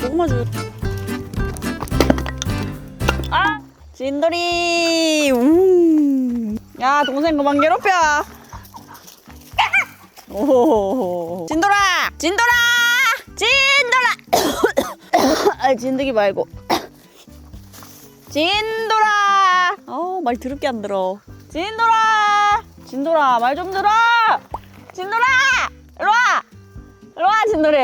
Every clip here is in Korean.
고구마 줄. 아! 진돌이! 야, 동생 그만 괴롭혀! 오, 진돌아! 진돌아! 진돌아! 아, 진드기 말고. 진돌아! 말 더럽게 안 들어. 진돌아! 진돌아, 말 좀 들어! 진돌아! 일로와! 일로와, 진돌이!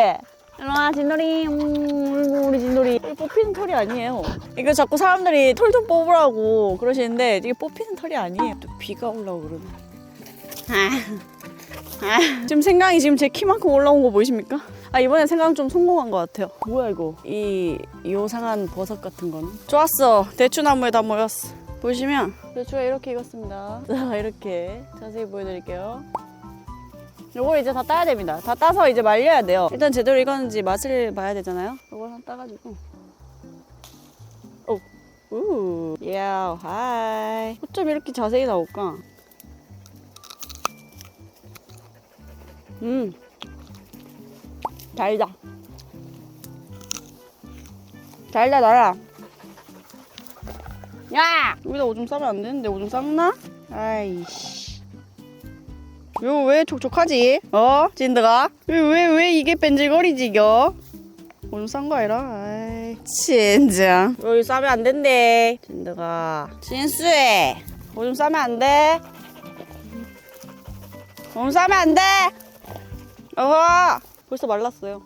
일로와, 진돌이. 우리 진돌이. 이게 뽑히는 털이 아니에요. 이거 자꾸 사람들이 털 좀 뽑으라고 그러시는데 이게 뽑히는 털이 아니에요. 또 비가 올라오고 그러네. 지금 생강이 지금 제 키만큼 올라온 거 보이십니까? 이번엔 생강 좀 성공한 것 같아요. 뭐야 이거? 이 요상한 버섯 같은 거는? 좋았어. 대추나무에 다 모였어. 보시면 대추가 이렇게 익었습니다. 자, 이렇게 자세히 보여드릴게요. 요걸 이제 다 따야 됩니다. 다 따서 이제 말려야 돼요. 일단 제대로 익었는지 맛을 봐야 되잖아요. 요걸 한 따가지고. 야, 하이. 어쩜 이렇게 자세히 나올까? 달다. 달다, 달아. 야! 여기다 오줌 싸면 안 되는데, 오줌 쌌나? 아이씨. 이거 왜 촉촉하지? 진드가? 왜 이게 뺀질거리지, 이거? 오줌 싼 거 아니라? 아이, 진짜. 여기 싸면 안 된대. 진드가. 진수해. 오줌 싸면 안 돼. 오줌 싸면 안 돼. 벌써 말랐어요.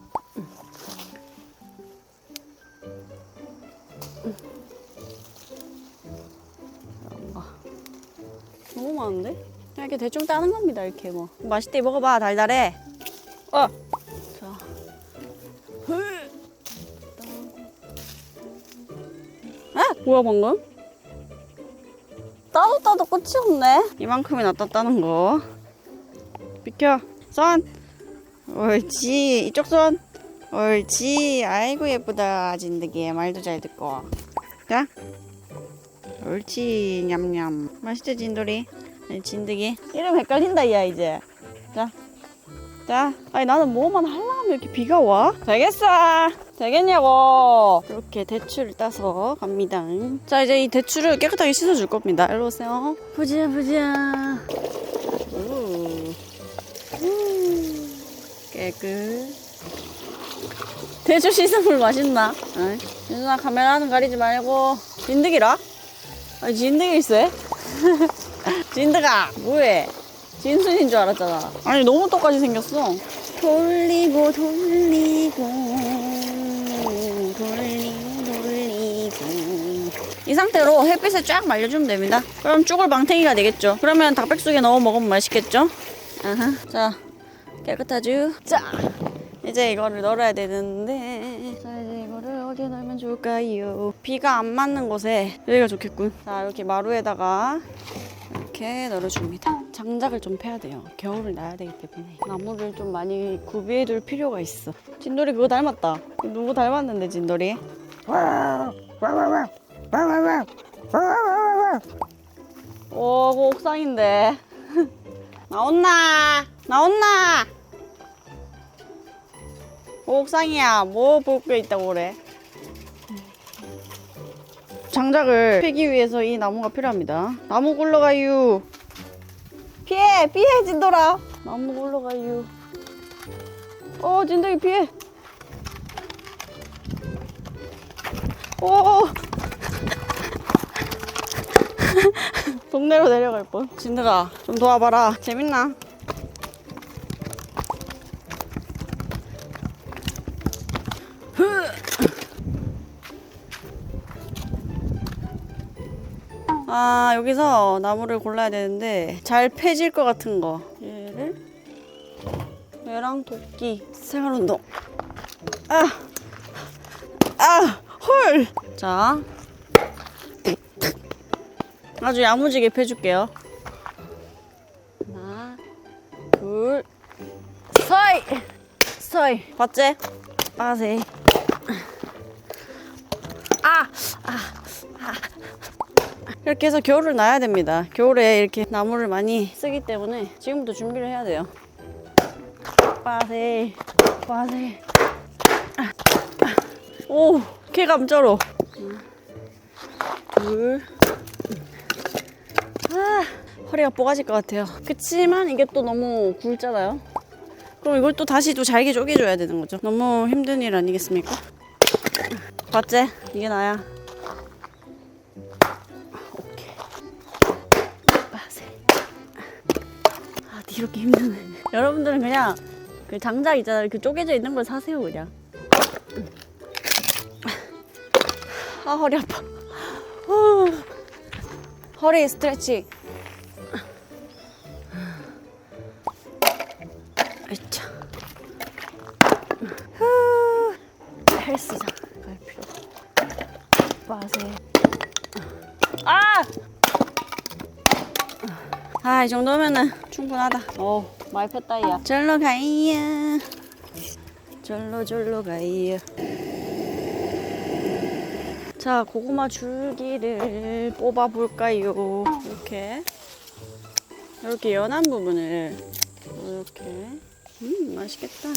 너무 많은데? 그냥 이렇게 대충 따는 겁니다. 이렇게 뭐 맛있대. 먹어봐. 달달해. 자, 뭐야 방금? 따도 끝이 없네. 이만큼이나 땄다는 거. 비켜. 손. 옳지. 이쪽 손. 옳지. 아이고 예쁘다. 진드기. 말도 잘 듣고. 자. 옳지. 냠냠. 맛있죠 진돌이? 진드기. 이름 헷갈린다 야 이제. 자. 나는 뭐만 하려면 이렇게 비가 와? 되겠어. 되겠냐고. 이렇게 대추를 따서 갑니다. 자, 이제 이 대추를 깨끗하게 씻어줄 겁니다. 일로 오세요. 보자. 깨끗. 대추 씻은 물 맛있나? 윤준아 카메라는 가리지 말고. 진드기라? 진드기 있어? 진드가 뭐해? 진순인 줄 알았잖아. 너무 똑같이 생겼어. 돌리고 이 상태로 햇빛에 쫙 말려주면 됩니다. 그럼 쭈글망탱이가 되겠죠. 그러면 닭백숙에 넣어 먹으면 맛있겠죠. 자, 깨끗하죠. 자, 이제 이거를 널어야 되는데, 자, 이제 이거를 어디에 넣으면 좋을까요? 비가 안 맞는 곳에 여기가 좋겠군. 자, 이렇게 마루에다가 이렇게 널어줍니다. 장작을 좀 패야 돼요. 겨울을 나야 되기 때문에 나무를 좀 많이 구비해둘 필요가 있어. 진돌이 그거 닮았다. 누구 닮았는데 진돌이? 오, 그 옥상인데. 나온나? 옥상이야. 뭐 볼 게 있다고 그래? 장작을 패기 위해서 이 나무가 필요합니다. 나무 굴러가유. 피해 진돌아. 나무 굴러가유. 진돌이 피해. 동네로 내려갈 뻔. 진드가 좀 도와봐라. 재밌나? 여기서 나무를 골라야 되는데 잘 패질 것 같은 거. 얘랑 도끼. 생활운동. 헐. 자, 아주 야무지게 패줄게요. 하나, 둘, 서이. 봤지? 빠세. 이렇게 해서 겨울을 나야 됩니다. 겨울에 이렇게 나무를 많이 쓰기 때문에 지금부터 준비를 해야 돼요. 빠세. 오, 개감자로. 둘. 아, 허리가 뽀가질 것 같아요. 그치만 이게 또 너무 굵잖아요. 그럼 이걸 또 다시 또 잘게 쪼개줘야 되는 거죠. 너무 힘든 일 아니겠습니까? 봤지? 이게 나야. 오케이. 빠세. 아, 이렇게 힘드네. 여러분들은 그냥 그 장작 있잖아요. 그 쪼개져 있는 걸 사세요, 그냥. 아, 허리 아파. 허리 스트레칭. 으차. 헬스장 갈 필요. 빠세. 아, 이 정도면은 충분하다. 많이 폈다, 야. 절로 가이야. 절로 가이야. 자, 고구마 줄기를 뽑아볼까요? 이렇게 연한 부분을 이렇게. 맛있겠다.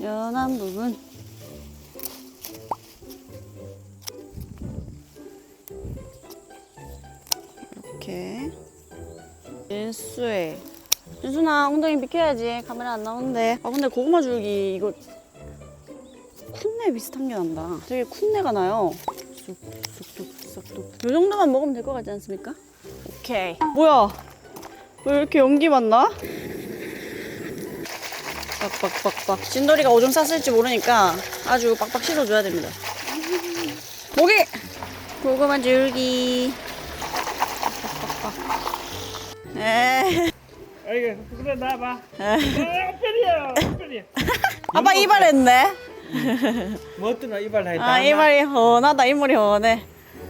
연한 부분. 이렇게. 진수해. 진수나 엉덩이 비켜야지. 카메라 안 나오는데. 아, 근데 고구마 줄기 이거 쿤내 비슷한 게 난다. 되게 쿤내가 나요. 쑥쑥쑥쑥. 이 정도만 먹으면 될 것 같지 않습니까? 오케이. 뭐야? 왜 이렇게 연기 맡나? 빡빡빡빡. 진돌이가 오줌 쌌을지 모르니까 아주 빡빡 씻어줘야 됩니다. 모기! 고구마 줄기. 빡빡빡. 에이. 아이고, 그래 나봐. 뼈리야. 아빠 이발했네. 뭐 어떤 이발 했다. 아, 이발이 헌하다. 이물이 헌해.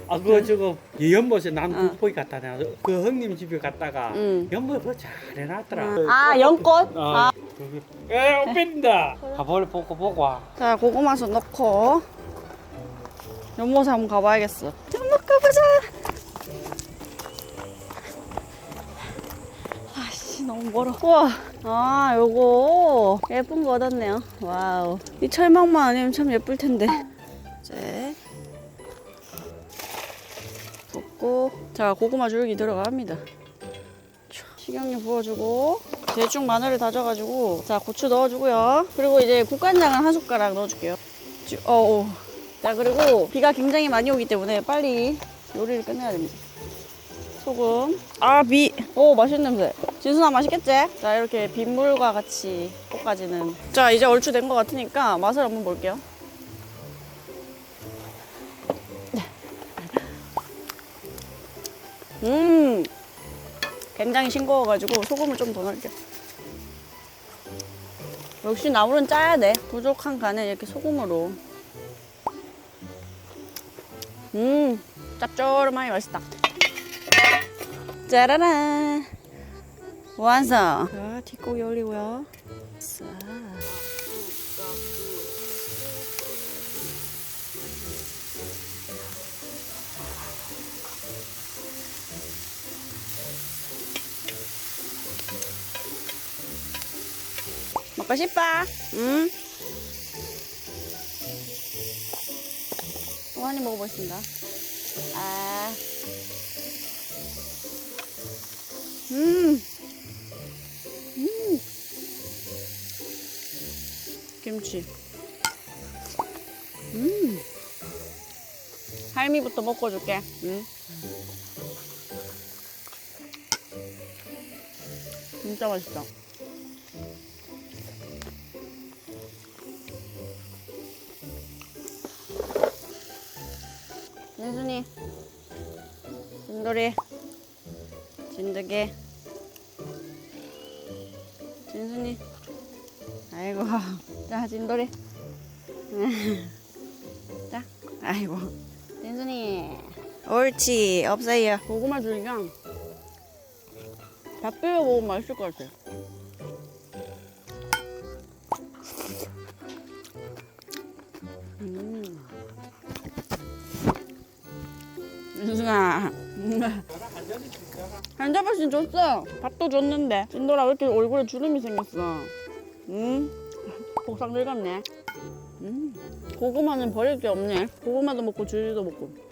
아, 그거 저거 연못에 난 보이 갔다 내. 그 형님 집에 갔다가 연못 그거 잘 해놨더라. 아, 연꽃? 아, 뼈린다. 가볼 보고 와. 자, 고구마수 넣고 연못에 한번 가봐야겠어. 연못 가보자. 아씨, 너무 멀어. 우와. 아, 요거 예쁜 거 얻었네요. 와우. 이 철망만 아니면 참 예쁠 텐데. 이제 붓고. 자, 고구마 줄기 들어갑니다. 식용유 부어주고 대충 마늘을 다져가지고. 자, 고추 넣어주고요. 그리고 이제 국간장을 한 숟가락 넣어줄게요. 자, 그리고 비가 굉장히 많이 오기 때문에 빨리 요리를 끝내야 됩니다. 소금. 오, 맛있는 냄새. 진순아, 맛있겠지? 자, 이렇게 빗물과 같이 볶아지는. 자, 이제 얼추 된 것 같으니까 맛을 한번 볼게요. 굉장히 싱거워가지고 소금을 좀 더 넣을게요. 역시 나물은 짜야 돼. 부족한 간에 이렇게 소금으로. 짭조름하니 맛있다. 짜라란. 완성. 자, 뒷고기 올리고요. 싹. 먹고 싶어? 오한이 먹어보겠습니다. 김치. 할미부터 먹고 줄게. 진짜 맛있다. 진순이, 진돌이, 진드기, 진순이. 아이고. 자, 진돌이. 자, 아이고. 진순이. 옳지. 없어요. 고구마 줄기랑 밥 비벼 먹으면 맛있을 것 같아. 진순아. 한 접시씩 줬어. 밥도 줬는데. 진돌아, 왜 이렇게 얼굴에 주름이 생겼어? 응? 폭삭 늙었네. 고구마는 버릴 게 없네. 고구마도 먹고 줄기도 먹고.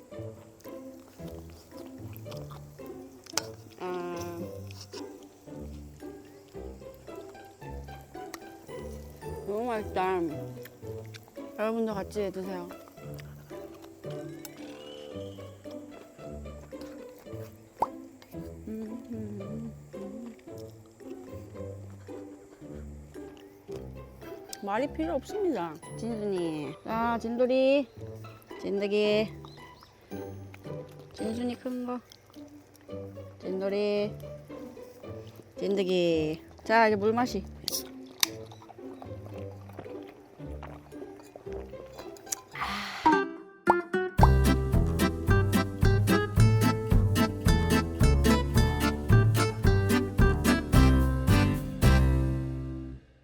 너무 맛있다. 여러분도 같이 드세요. 말이 필요 없습니다. 진순이. 자, 진돌이. 진드기. 진순이 큰 거. 진돌이. 진드기. 자, 이제 물 마시.